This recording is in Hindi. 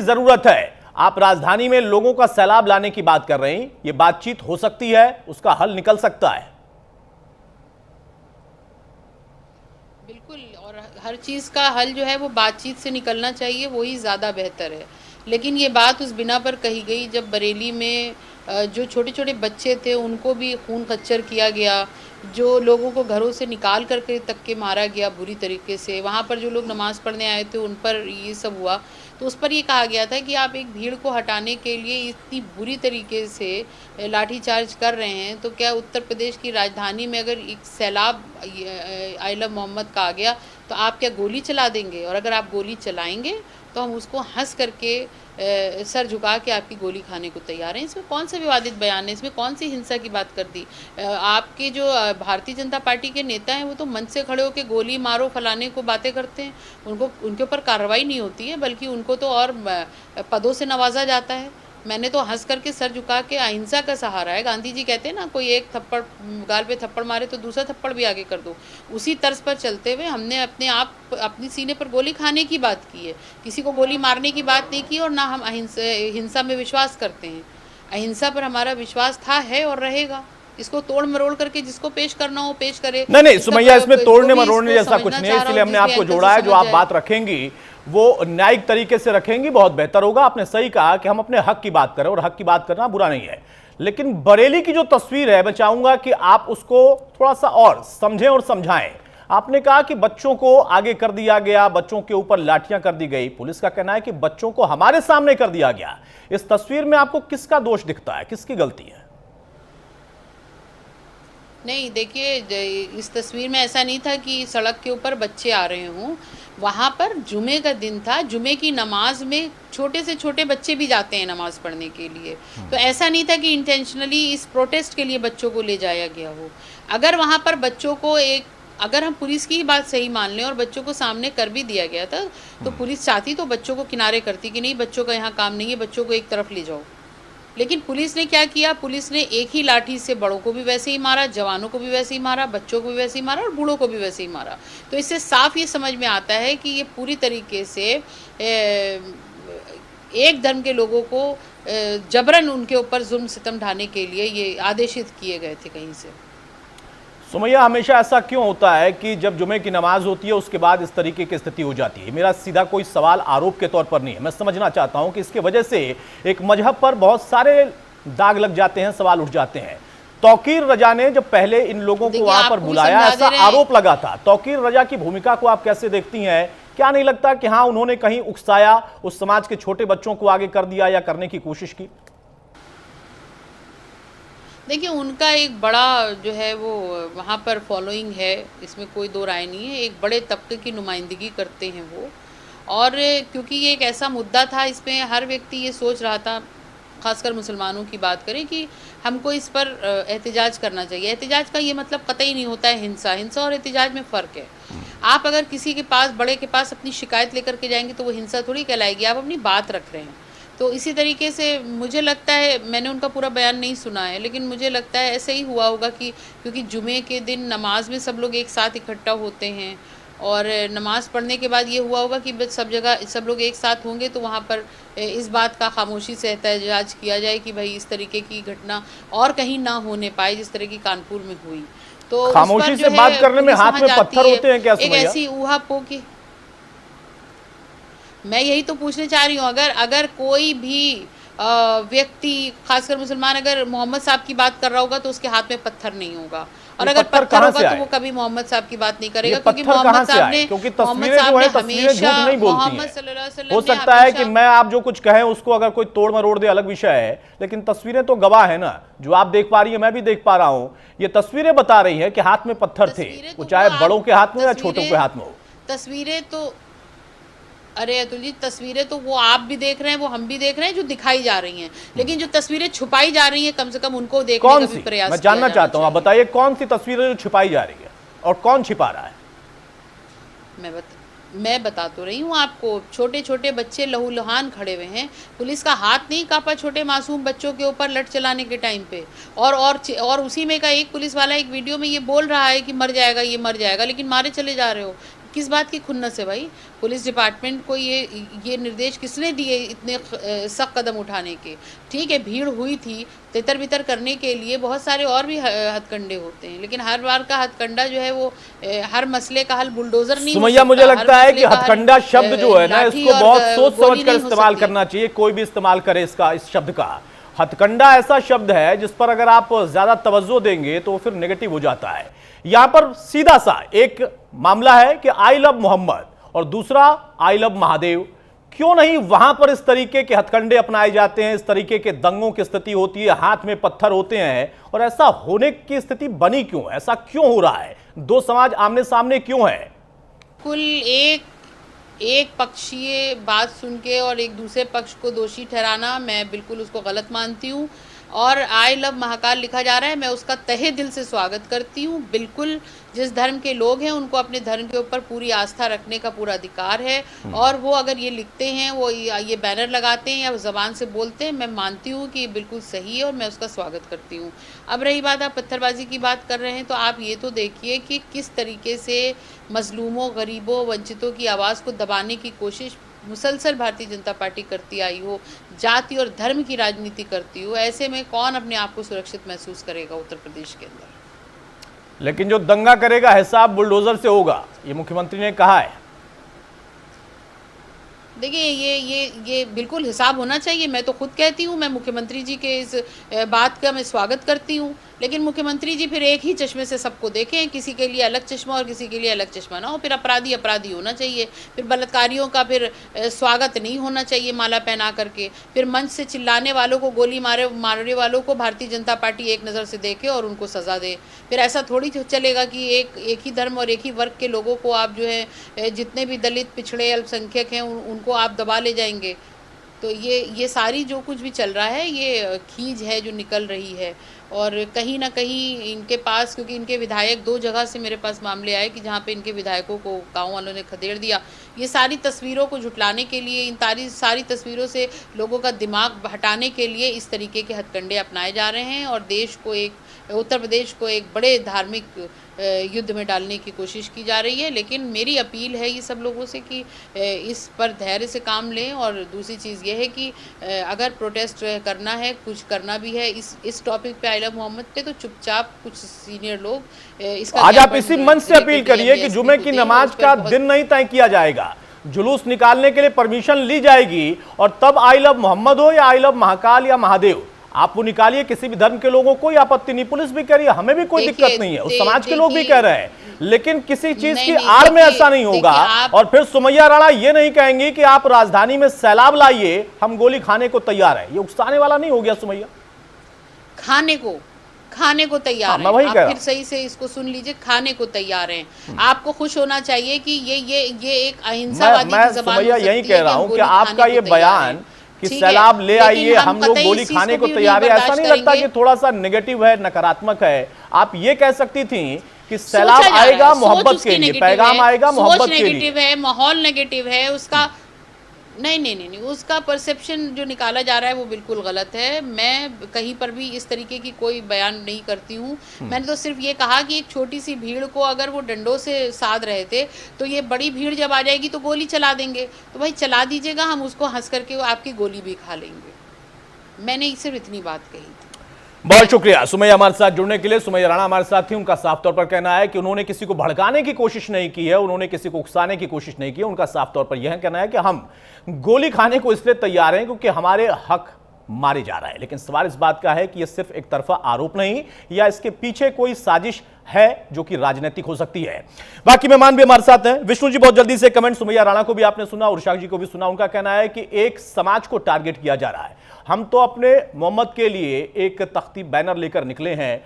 जरूरत है। आप राजधानी में लोगों का सैलाब लाने की बात कर रहे हैं, यह बातचीत हो सकती है, उसका हल निकल सकता है। बिल्कुल, और हर चीज़ का हल जो है वो बातचीत से निकलना चाहिए, वही ज़्यादा बेहतर है। लेकिन ये बात उस बिना पर कही गई जब बरेली में जो छोटे छोटे बच्चे थे उनको भी खून खच्चर किया गया, जो लोगों को घरों से निकाल करके तक के मारा गया बुरी तरीके से, वहाँ पर जो लोग नमाज़ पढ़ने आए थे उन पर ये सब हुआ। तो उस पर ये कहा गया था कि आप एक भीड़ को हटाने के लिए इतनी बुरी तरीके से लाठीचार्ज कर रहे हैं, तो क्या उत्तर प्रदेश की राजधानी में अगर एक सैलाब आइला मोहम्मद का आ गया तो आप क्या गोली चला देंगे? और अगर आप गोली चलाएंगे तो हम उसको हंस करके सर झुका के आपकी गोली खाने को तैयार हैं। इसमें कौन सा विवादित बयान है? इसमें कौन सी हिंसा की बात कर दी? आपके जो भारतीय जनता पार्टी के नेता हैं वो तो मंच से खड़े होकर गोली मारो फलाने को बातें करते हैं, उनको उनके ऊपर कार्रवाई नहीं होती है, बल्कि उनको तो और पदों से नवाजा जाता है। मैंने तो हंस करके सर झुका के अहिंसा का सहारा है। गांधी जी कहते हैं ना, कोई एक थप्पड़ गाल पे थप्पड़ मारे तो दूसरा थप्पड़ भी आगे कर दो। उसी तर्ज पर चलते हुए हमने अपनी सीने पर गोली खाने की बात की है, किसी को गोली मारने की बात नहीं की। और ना हम हिंसा में विश्वास करते हैं। अहिंसा पर हमारा विश्वास था, है और रहेगा। इसको तोड़ मरोड़ करके जिसको पेश करना हो पेश करे। नहीं सुमैया, इसमें तोड़ने मरोड़ने जैसा कुछ नहीं है, इसलिए हमने आपको जोड़ा है। जो आप बात रखेंगी वो न्यायिक तरीके से रखेंगी, बहुत बेहतर होगा। आपने सही कहा कि हम अपने हक की बात करें, और हक की बात करना बुरा नहीं है। लेकिन बरेली की जो तस्वीर है, मैं चाहूंगा कि आप उसको थोड़ा सा और समझें और समझाएं। आपने कहा कि बच्चों को आगे कर दिया गया, बच्चों के ऊपर लाठियां कर दी गई। पुलिस का कहना है कि बच्चों को हमारे सामने कर दिया गया। इस तस्वीर में आपको किसका दोष दिखता है, किसकी गलती है? नहीं, देखिए, इस तस्वीर में ऐसा नहीं था कि सड़क के ऊपर बच्चे आ रहे हों। वहाँ पर जुमे का दिन था, जुमे की नमाज में छोटे से छोटे बच्चे भी जाते हैं नमाज पढ़ने के लिए। तो ऐसा नहीं था कि इंटेंशनली इस प्रोटेस्ट के लिए बच्चों को ले जाया गया हो। अगर वहाँ पर बच्चों को अगर हम पुलिस की ही बात सही मान लें और बच्चों को सामने कर भी दिया गया था, तो पुलिस चाहती तो बच्चों को किनारे करती कि नहीं, बच्चों का यहाँ काम नहीं है, बच्चों को एक तरफ ले जाओ। लेकिन पुलिस ने क्या किया? पुलिस ने एक ही लाठी से बड़ों को भी वैसे ही मारा, जवानों को भी वैसे ही मारा, बच्चों को भी वैसे ही मारा और बूढ़ों को भी वैसे ही मारा। तो इससे साफ ये समझ में आता है कि ये पूरी तरीके से एक धर्म के लोगों को जबरन उनके ऊपर जुल्म सितम ढाने के लिए ये आदेशित किए गए थे कहीं से। सुमैया, हमेशा ऐसा क्यों होता है कि जब जुमे की नमाज होती है उसके बाद इस तरीके की स्थिति हो जाती है? मेरा सीधा कोई सवाल आरोप के तौर पर नहीं है, मैं समझना चाहता हूं कि इसके वजह से एक मजहब पर बहुत सारे दाग लग जाते हैं, सवाल उठ जाते हैं। तौकीर रजा ने जब पहले इन लोगों को वहां पर बुलाया, ऐसा आरोप लगा था। तौकीर रजा की भूमिका को आप कैसे देखती हैं? क्या नहीं लगता कि हाँ, उन्होंने कहीं उकसाया, उस समाज के छोटे बच्चों को आगे कर दिया या करने की कोशिश की? देखिए, उनका एक बड़ा जो है वो वहाँ पर फॉलोइंग है, इसमें कोई दो राय नहीं है। एक बड़े तबके की नुमाइंदगी करते हैं वो। और क्योंकि ये एक ऐसा मुद्दा था, इसमें हर व्यक्ति ये सोच रहा था, खासकर मुसलमानों की बात करें, कि हमको इस पर एहतजाज करना चाहिए। एहतजाज का ये मतलब कतई नहीं होता है हिंसा और एहतजाज में फ़र्क है। आप अगर किसी के पास, बड़े के पास अपनी शिकायत लेकर के जाएंगे तो वो हिंसा थोड़ी कहलाएगी, आप अपनी बात रख रहे हैं। तो इसी तरीके से मुझे लगता है, मैंने उनका पूरा बयान नहीं सुना है, लेकिन मुझे लगता है ऐसे ही हुआ होगा कि क्योंकि जुमे के दिन नमाज में सब लोग एक साथ इकट्ठा होते हैं, और नमाज़ पढ़ने के बाद ये हुआ होगा कि बस सब जगह सब लोग एक साथ होंगे, तो वहाँ पर इस बात का खामोशी से एहतजाज किया जाए कि भाई इस तरीके की घटना और कहीं ना होने पाए जिस तरह की कानपुर में हुई। तो खामोशी से बात करने में हाथ में पत्थर होते हैं क्या? एक ऐसी ऊहापोह की, मैं यही तो पूछने चाह रही हूँ। अगर कोई भी व्यक्ति, खासकर मुसलमान, अगर मोहम्मद साहब की बात कर रहा होगा तो उसके हाथ में पत्थर नहीं होगा, और अगर पत्थर होगा तो वो कभी मोहम्मद साहब की बात नहीं करेगा, क्योंकि मोहम्मद साहब ने हमेशा मोहम्मद सल्लल्लाहु अलैहि वसल्लम ने, हो सकता है कि मैं आप जो कुछ कहें उसको अगर कोई तोड़ मरोड़ दे, अलग विषय है, लेकिन तस्वीरें तो गवाह है ना। जो आप देख पा रही है, मैं भी देख पा रहा हूं। ये तस्वीरें बता रही है कि हाथ में पत्थर थे, वो चाहे बड़ों के हाथ में या छोटों के हाथ में हो। तस्वीरें तो, अरे अतुल जी, तस्वीरें तो वो आप भी देख रहे हैं, वो हम भी देख रहे हैं, जो दिखाई जा रही हैं। लेकिन जो तस्वीरें छुपाई जा रही हैं, कम से कम उनको देखने का भी प्रयास, मैं जानना चाहता हूं। आप बताइए, कौन सी तस्वीरें जो छुपाई जा रही है और कौन छिपा रहा है? मैं बता तो रही हूँ आपको। छोटे छोटे बच्चे लहूलुहान खड़े हुए हैं, पुलिस का हाथ नहीं कांपा छोटे मासूम बच्चों के ऊपर लठ चलाने के टाइम पे। और उसी में का एक पुलिस वाला एक वीडियो में ये बोल रहा है कि मर जाएगा, ये मर जाएगा, लेकिन मारे चले जा रहे हो। किस बात की खुन्नस है भाई? पुलिस डिपार्टमेंट को ये निर्देश किसने दिए इतने सख्त कदम उठाने के? ठीक है, भीड़ हुई थी, तितर बितर करने के लिए बहुत सारे और भी हथकंडे होते हैं, लेकिन हर बार का हथकंडा जो है वो हर मसले का हल बुलडोजर नहीं हो सुमैया, सकता। मुझे लगता है कि हर मसले का हल, हथकंडा शब्द जो है ना, लाठी इसको और बहुत सोच गोली समझ कर नहीं हो इस्तेमाल सकती। करना चाहिए, कोई भी इस्तेमाल करे इस शब्द का। हथकंडा ऐसा शब्द है जिस पर अगर आप ज्यादा तवज्जो देंगे तो फिर नेगेटिव हो जाता है। यहां पर सीधा सा एक मामला है कि आई लव मोहम्मद और दूसरा आई लव महादेव। क्यों नहीं वहां पर इस तरीके के हथकंडे अपनाए जाते हैं, इस तरीके के दंगों की स्थिति होती है, हाथ में पत्थर होते हैं, और ऐसा होने की स्थिति बनी क्यों? ऐसा क्यों हो रहा है? दो समाज आमने सामने क्यों है? कुल एक पक्षीय बात सुन के और एक दूसरे पक्ष को दोषी ठहराना मैं बिल्कुल उसको गलत मानती हूँ। और आई लव महाकाल लिखा जा रहा है, मैं उसका तहे दिल से स्वागत करती हूँ। बिल्कुल जिस धर्म के लोग हैं उनको अपने धर्म के ऊपर पूरी आस्था रखने का पूरा अधिकार है, और वो अगर ये लिखते हैं, वो ये बैनर लगाते हैं या ज़बान से बोलते हैं, मैं मानती हूँ कि ये बिल्कुल सही है और मैं उसका स्वागत करती हूँ। अब रही बात, आप पत्थरबाजी की बात कर रहे हैं, तो आप ये तो देखिए कि किस तरीके से मजलूमों, गरीबों, वंचितों की आवाज़ को दबाने की कोशिश मुसलसल भारतीय जनता पार्टी करती आई हो, जाति और धर्म की राजनीति करती हो। ऐसे में कौन अपने आप को सुरक्षित महसूस करेगा उत्तर प्रदेश के अंदर? लेकिन जो दंगा करेगा हिसाब बुलडोजर से होगा, ये मुख्यमंत्री ने कहा है। देखिए, ये बिल्कुल हिसाब होना चाहिए। मैं तो खुद कहती हूँ, मैं मुख्यमंत्री जी के इस बात का मैं स्वागत करती हूँ, लेकिन मुख्यमंत्री जी फिर एक ही चश्मे से सबको देखें, किसी के लिए अलग चश्मा और किसी के लिए अलग चश्मा ना हो। फिर अपराधी अपराधी होना चाहिए, फिर बलात्कारियों का फिर स्वागत नहीं होना चाहिए माला पहना करके। फिर मंच से चिल्लाने वालों को, गोली मारने वालों को भारतीय जनता पार्टी एक नज़र से देखे और उनको सज़ा दे। फिर ऐसा थोड़ी चलेगा कि एक ही धर्म और एक ही वर्ग के लोगों को आप जो है, जितने भी दलित, पिछड़े, अल्पसंख्यक हैं, उनको आप दबा ले जाएंगे। तो ये सारी जो कुछ भी चल रहा है, ये खींच है जो निकल रही है। और कहीं ना कहीं इनके पास, क्योंकि इनके विधायक, दो जगह से मेरे पास मामले आए कि जहाँ पे इनके विधायकों को गांव वालों ने खदेड़ दिया। ये सारी तस्वीरों को झुटलाने के लिए, इन सारी तस्वीरों से लोगों का दिमाग हटाने के लिए इस तरीके के हथकंडे अपनाए जा रहे हैं और देश को, उत्तर प्रदेश को एक बड़े धार्मिक युद्ध में डालने की कोशिश की जा रही है। लेकिन मेरी अपील है ये सब लोगों से कि इस पर धैर्य से काम लें। और दूसरी चीज़ ये है कि अगर प्रोटेस्ट करना है, कुछ करना भी है इस टॉपिक पे, आई लव मोहम्मद पे, तो चुपचाप कुछ सीनियर लोग इसका आज आप इसी मंच से अपील करिए कि जुमे की नमाज का दिन नहीं तय किया जाएगा, जुलूस निकालने के लिए परमिशन ली जाएगी, और तब आई लव मोहम्मद हो या आई लव महाकाल या महादेव, आप वो निकालिए। किसी भी धर्म के लोगों को आपत्ति नहीं, पुलिस भी कह रही है, हमें भी कोई दिक्कत नहीं है, उस समाज के लोग भी कह रहे हैं, लेकिन किसी चीज की आड़ में ऐसा नहीं होगा। और फिर सुमैया राणा ये नहीं कहेंगी कि आप राजधानी में सैलाब लाइए, हम गोली खाने को तैयार है। ये उकसाने वाला नहीं हो गया सुमैया? खाने को तैयार है। वही आप फिर सही से इसको सुन लीजिए, खाने को तैयार हैं। आपको खुश होना चाहिए कि ये एक अहिंसावादी की ज़बान हो सकती है। यही कह रहा हूं कि आपका ये बयान कि सैलाब ले आइए, हम लोग गोली खाने को तैयार है, ऐसा नहीं लगता कि थोड़ा सा नेगेटिव है, नकारात्मक है? आप ये कह सकती थी कि सैलाब आएगा मोहब्बत के लिए, पैगाम आएगा मोहब्बत के लिए। नेगेटिव है, माहौल नेगेटिव है, उसका नहीं, उसका परसेप्शन जो निकाला जा रहा है वो बिल्कुल गलत है। मैं कहीं पर भी इस तरीके की कोई बयान नहीं करती हूँ। मैंने तो सिर्फ ये कहा कि एक छोटी सी भीड़ को अगर वो डंडों से साध रहे थे, तो ये बड़ी भीड़ जब आ जाएगी तो गोली चला देंगे। तो भाई चला दीजिएगा, हम उसको हंस करके आपकी गोली भी खा लेंगे। मैंने सिर्फ इतनी बात कही थी। बहुत शुक्रिया सुमैया हमारे साथ जुड़ने के लिए। सुमैया राणा हमारे साथ थी। उनका साफ तौर पर कहना है कि उन्होंने किसी को भड़काने की कोशिश नहीं की है, उन्होंने किसी को उकसाने की कोशिश नहीं की है। उनका साफ तौर पर यह कहना है कि हम गोली खाने को इसलिए तैयार हैं क्योंकि हमारे हक मारे जा रहा है। लेकिन सवाल इस बात का है कि यह सिर्फ एक तरफा आरोप नहीं, या इसके पीछे कोई साजिश है जो कि राजनीतिक हो सकती है। बाकी मेहमान भी हमारे साथ हैं। विष्णु जी बहुत जल्दी से कमेंट, सुमैया राणा को भी आपने सुना, उर्शाक जी को भी सुना। उनका कहना है कि एक समाज को टारगेट किया जा रहा है। हम तो अपने मोहम्मद के लिए एक तख्ती बैनर लेकर निकले हैं,